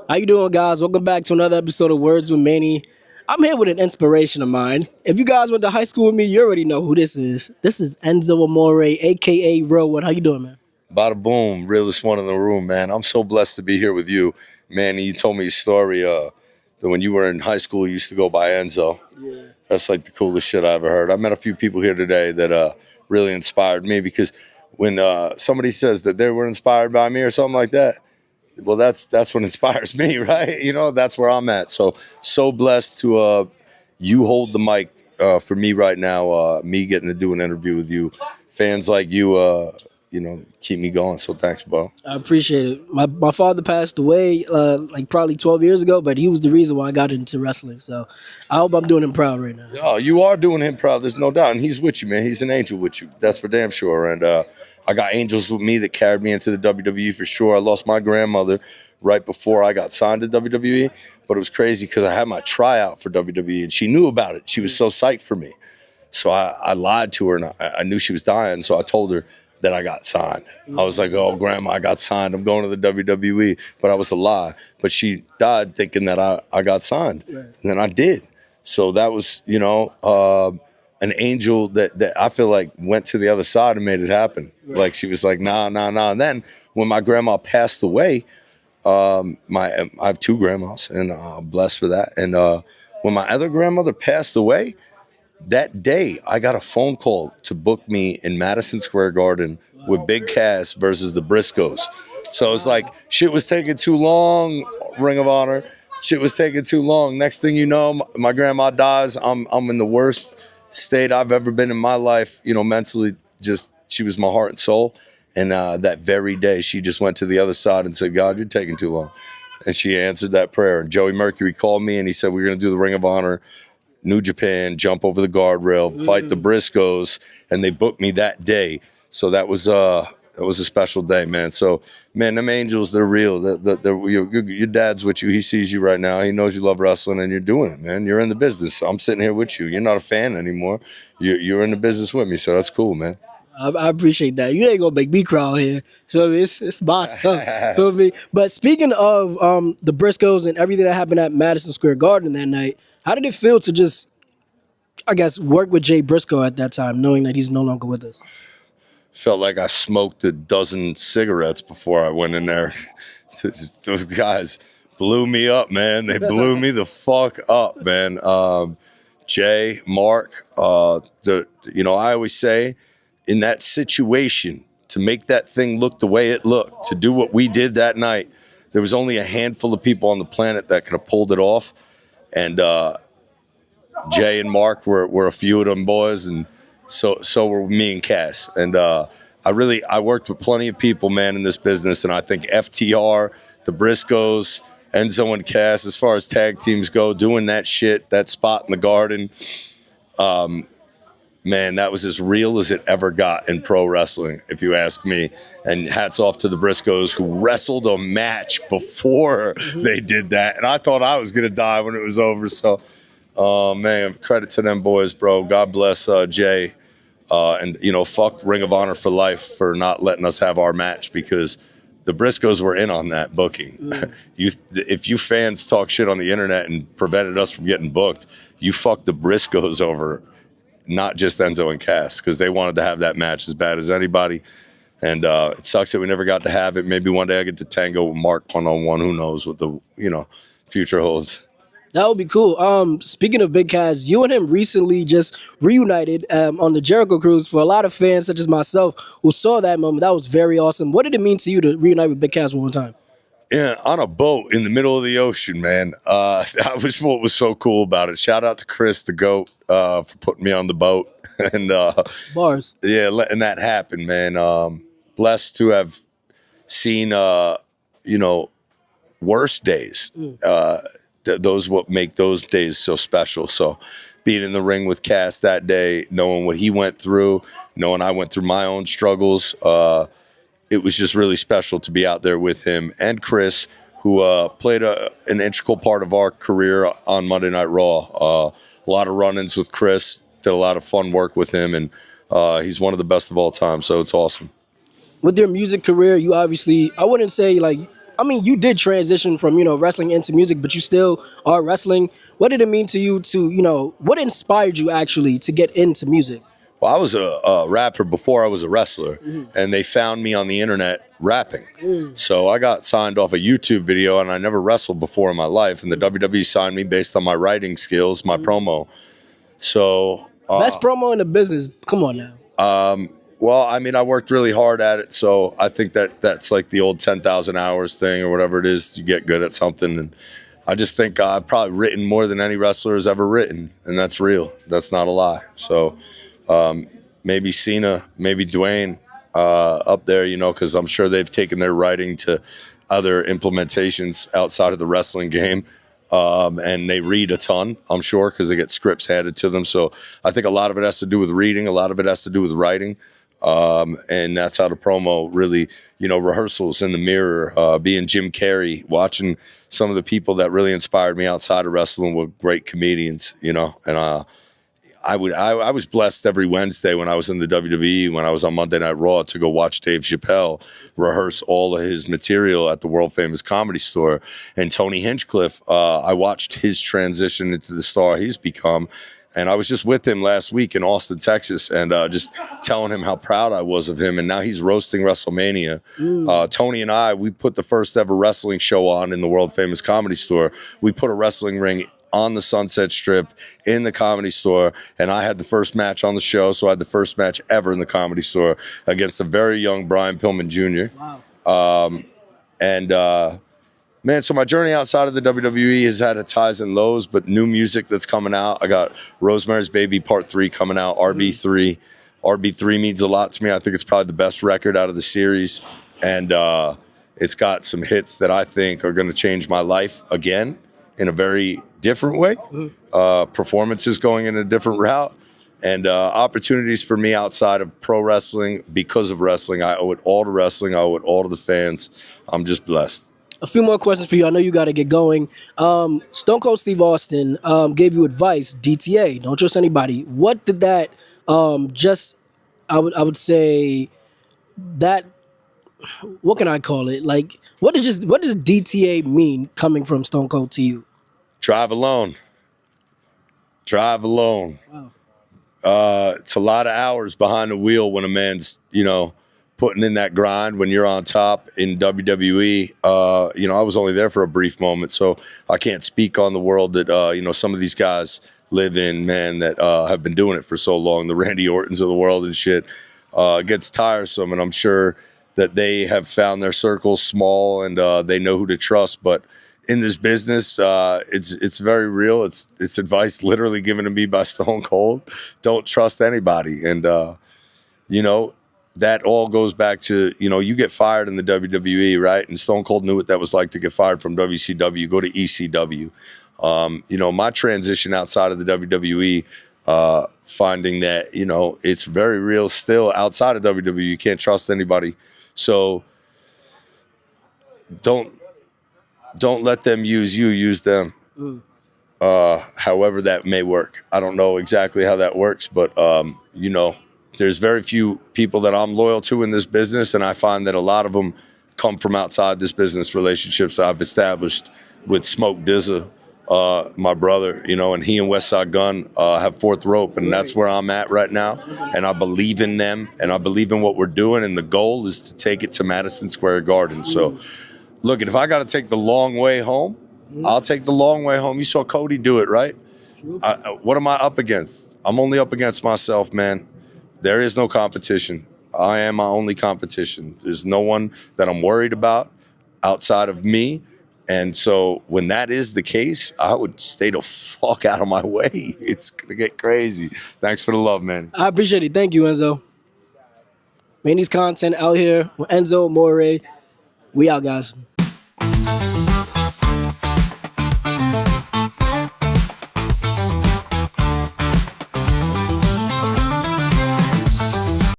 How you doing, guys? Welcome back to another episode of Words with Manny. I'm here with an inspiration of mine. If you guys went to high school with me, you already know who this is. This is Enzo Amore, aka Real1. How you doing, man? Bada boom, realest one in the room, man. I'm so blessed to be here with you, Manny. You told me a story that when you were in high school, you used to go by Enzo. Yeah. That's like the coolest shit I ever heard. I met a few people here today that really inspired me because when somebody says that they were inspired by me or something like that, well, that's what inspires me, right? You know, that's where I'm at. So blessed to you hold the mic for me right now. Me getting to do an interview with you, fans like you. Keep me going. So thanks, bro. I appreciate it. My father passed away like probably 12 years ago, but he was the reason why I got into wrestling. So I hope I'm doing him proud right now. Oh, you are doing him proud. There's no doubt. And he's with you, man. He's an angel with you. That's for damn sure. And I got angels with me that carried me into the WWE for sure. I lost my grandmother right before I got signed to WWE. But it was crazy because I had my tryout for WWE and she knew about it. She was so psyched for me. So I lied to her and I knew she was dying. So I told her that I got signed. I was like, oh, grandma, I got signed. I'm going to the WWE. But I was a lie. But she died thinking that I got signed. Right. And then I did. So that was, an angel that I feel like went to the other side and made it happen. Right. Like she was like, nah. And then when my grandma passed away, I have two grandmas and I'm blessed for that. And when my other grandmother passed away, that day, I got a phone call to book me in Madison Square Garden with Big Cass versus the Briscoes. So it's like, shit was taking too long, Ring of Honor. Shit was taking too long. Next thing you know, my grandma dies. I'm in the worst state I've ever been in my life, mentally. Just, she was my heart and soul. And that very day, she just went to the other side and said, God, you're taking too long. And she answered that prayer. And Joey Mercury called me and he said, we're going to do the Ring of Honor. New Japan, jump over the guardrail, fight the Briscoes, and they booked me that day. So that was a special day, man. So, man, them angels, they're real. Your dad's with you. He sees you right now. He knows you love wrestling, and you're doing it, man. You're in the business. I'm sitting here with you. You're not a fan anymore. You're in the business with me, so that's cool, man. I appreciate that. You ain't gonna make me cry here. So it's my stuff. Feel me? But speaking of the Briscoes and everything that happened at Madison Square Garden that night, how did it feel to just, I guess, work with Jay Briscoe at that time, knowing that he's no longer with us? Felt like I smoked a dozen cigarettes before I went in there. Those guys blew me up, man. They blew me the fuck up, man. Jay, Mark, I always say, in that situation, to make that thing look the way it looked, to do what we did that night, there was only a handful of people on the planet that could have pulled it off. And Jay and Mark were a few of them boys, and so were me and Cass. And I worked with plenty of people, man, in this business, and I think FTR, the Briscoes, Enzo and Cass, as far as tag teams go, doing that shit, that spot in the Garden, man, that was as real as it ever got in pro wrestling, if you ask me. And hats off to the Briscoes who wrestled a match before they did that. And I thought I was going to die when it was over. So, man, credit to them boys, bro. God bless Jay. And fuck Ring of Honor for life for not letting us have our match because the Briscoes were in on that booking. If you fans talk shit on the internet and prevented us from getting booked, you fucked the Briscoes over. Not just Enzo and Cass, because they wanted to have that match as bad as anybody. And it sucks that we never got to have it. Maybe one day I get to tango with Mark one-on-one. Who knows what the future holds. That would be cool. Speaking of Big Cass, you and him recently just reunited on the Jericho cruise. For a lot of fans, such as myself, who saw that moment, that was very awesome. What did it mean to you to reunite with Big Cass one more time? Yeah, on a boat in the middle of the ocean, man. That was what was so cool about it. Shout out to Chris, the GOAT, for putting me on the boat. And bars. Yeah, letting that happen, man. Blessed to have seen, worse days. Those what make those days so special. So being in the ring with Cass that day, knowing what he went through, knowing I went through my own struggles, it was just really special to be out there with him and Chris, who played an integral part of our career on Monday Night Raw. A lot of run-ins with Chris, did a lot of fun work with him, and he's one of the best of all time, so it's awesome. With your music career, you obviously, I wouldn't say like I mean, you did transition from, wrestling into music, but you still are wrestling. What did it mean to you to, what inspired you actually to get into music? Well, I was a rapper before I was a wrestler, and they found me on the internet rapping. So I got signed off a YouTube video, and I never wrestled before in my life. And the WWE signed me based on my writing skills, my promo. So Best promo in the business. Come on now. well, I mean, I worked really hard at it, so I think that's like the old 10,000 hours thing or whatever it is. You get good at something, and I just think I've probably written more than any wrestler has ever written, and that's real. That's not a lie. So maybe Cena, maybe Dwayne up there, because I'm sure they've taken their writing to other implementations outside of the wrestling game. And they read a ton, I'm sure, because they get scripts handed to them. So I think a lot of it has to do with reading. A lot of it has to do with writing. And that's how the promo really, rehearsals in the mirror, being Jim Carrey, watching some of the people that really inspired me outside of wrestling were great comedians, and I was blessed every Wednesday when I was in the WWE, when I was on Monday Night Raw, to go watch Dave Chappelle rehearse all of his material at the world famous Comedy Store. And Tony Hinchcliffe, I watched his transition into the star he's become. And I was just with him last week in Austin, Texas, and just telling him how proud I was of him. And now he's roasting WrestleMania. Tony and I, we put the first ever wrestling show on in the world famous Comedy Store. We put a wrestling ring on the Sunset Strip in the Comedy Store, and I had the first match on the show, so I had the first match ever in the Comedy Store against a very young Brian Pillman Jr. Wow. Man, so my journey outside of the WWE has had its highs and lows, but new music that's coming out. I got Rosemary's Baby Part 3 coming out, RB3. RB3 means a lot to me. I think it's probably the best record out of the series, and it's got some hits that I think are going to change my life again in a very different way. Performances going in a different route, and opportunities for me outside of pro wrestling because of wrestling. I owe it all to wrestling. I owe it all to the fans. I'm just blessed. A few more questions for you. I know you got to get going. Stone Cold Steve Austin gave you advice, DTA, don't trust anybody. What did that I would say that, what can I call it? Like, what does DTA mean coming from Stone Cold to you? Drive alone. Drive alone. Wow. It's a lot of hours behind the wheel when a man's, putting in that grind when you're on top in WWE. I was only there for a brief moment, so I can't speak on the world that, some of these guys live in, man, that have been doing it for so long, the Randy Ortons of the world and shit. It gets tiresome, and I'm sure that they have found their circles small and they know who to trust. But in this business, it's very real. It's advice literally given to me by Stone Cold. Don't trust anybody. And, that all goes back to, you get fired in the WWE, right? And Stone Cold knew what that was like to get fired from WCW, go to ECW. My transition outside of the WWE, finding that, it's very real still outside of WWE. You can't trust anybody. So don't let them use you, use them. However that may work. I don't know exactly how that works, but, there's very few people that I'm loyal to in this business, and I find that a lot of them come from outside this business. Relationships I've established with Smoke Dizza, my brother, and he and Westside Gunn have Fourth Rope, and that's where I'm at right now. And I believe in them, and I believe in what we're doing, and the goal is to take it to Madison Square Garden. So, look, if I got to take the long way home, I'll take the long way home. You saw Cody do it, right? What am I up against? I'm only up against myself, man. There is no competition. I am my only competition. There's no one that I'm worried about outside of me. And so when that is the case, I would stay the fuck out of my way. It's going to get crazy. Thanks for the love, man. I appreciate it. Thank you, Enzo. Manny's content out here with Enzo Amore. We out, guys.